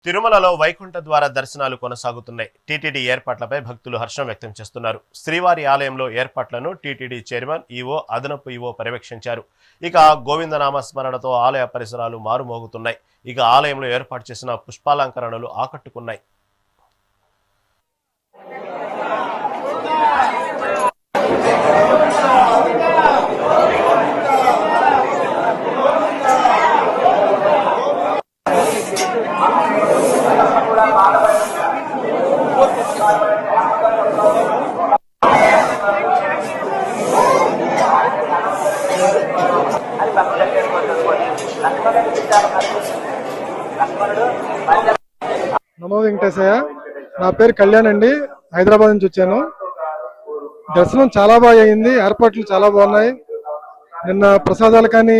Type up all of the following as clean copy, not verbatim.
తిరుమలలో వైకుంఠ ద్వార దర్శనాలు కొనసాగుతున్నాయి. టీటీడీ ఏర్పాట్లపై భక్తులు హర్షం వ్యక్తం చేస్తున్నారు. శ్రీవారి ఆలయంలో ఏర్పాట్లను టీటీడీ చైర్మన్ ఈవో, అదనపు ఈవో పర్యవేక్షించారు. ఇక గోవిందనామ స్మరణతో ఆలయ పరిసరాలు మారుమోగుతున్నాయి. ఇక ఆలయంలో ఏర్పాటు చేసిన పుష్పాలంకరణలు ఆకట్టుకున్నాయి. నమో వెంకటేశయ్య. నా పేరు కళ్యాణ్ అండి. హైదరాబాద్ నుంచి వచ్చాను. దర్శనం చాలా బాగా అయింది. ఏర్పాట్లు చాలా బాగున్నాయి. నిన్న ప్రసాదాలు కానీ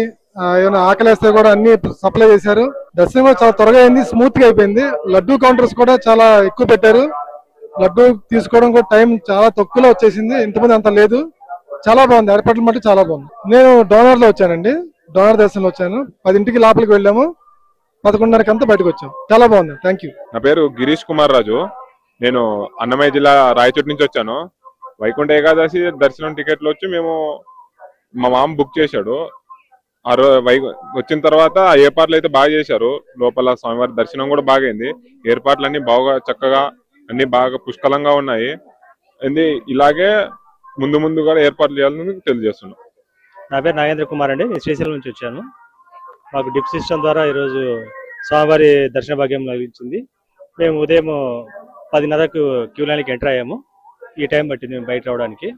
ఏమైనా ఆకలేస్తే కూడా అన్ని సప్లై చేశారు. దర్శనం కూడా చాలా త్వరగా అయింది, స్మూత్ గా అయిపోయింది. లడ్డూ కౌంటర్స్ కూడా చాలా ఎక్కువ పెట్టారు. లడ్డూ తీసుకోవడం కూడా టైం చాలా తక్కువలో వచ్చేసింది. ఇంతమంది అంత లేదు. చాలా బాగుంది. ఏర్పాట్లు మట్టి చాలా బాగుంది. నేను డోనర్ లో వచ్చానండి. డోనర్ దర్శనంలో వచ్చాను. 10ంటికి లోపలికి వెళ్ళాము. 11:30 బయటకు వచ్చాం. చాలా బాగుంది. Thank you. నా పేరు గిరీష్ కుమార్ రాజు. నేను అన్నమయ్య జిల్లా రాయచోటి నుంచి వచ్చాను. వైకుంఠ ఏకాదశి దర్శనం టికెట్లు వచ్చి మేము మా మామ బుక్ చేశాడు. ఆ వచ్చిన తర్వాత ఏర్పాట్లు అయితే బాగా చేశారు. లోపల స్వామివారి దర్శనం కూడా బాగైంది. ఏర్పాట్లు అన్ని బాగా చక్కగా అన్ని బాగా పుష్కలంగా ఉన్నాయి. ఇలాగే ముందు ముందు కూడా ఏర్పాట్లు చేయాలని తెలియజేస్తున్నాం. నా పేరు నాగేంద్ర కుమార్ అండి. నేను శ్రీశైలం నుంచి వచ్చాను. మాకు డిప్ సిస్టమ్ ద్వారా ఈరోజు స్వామివారి దర్శన భాగ్యం లభించింది. మేము ఉదయం 10:30కు క్యూ లైన్కి ఎంటర్ అయ్యాము. ఈ టైం బట్టి మేము బయట రావడానికి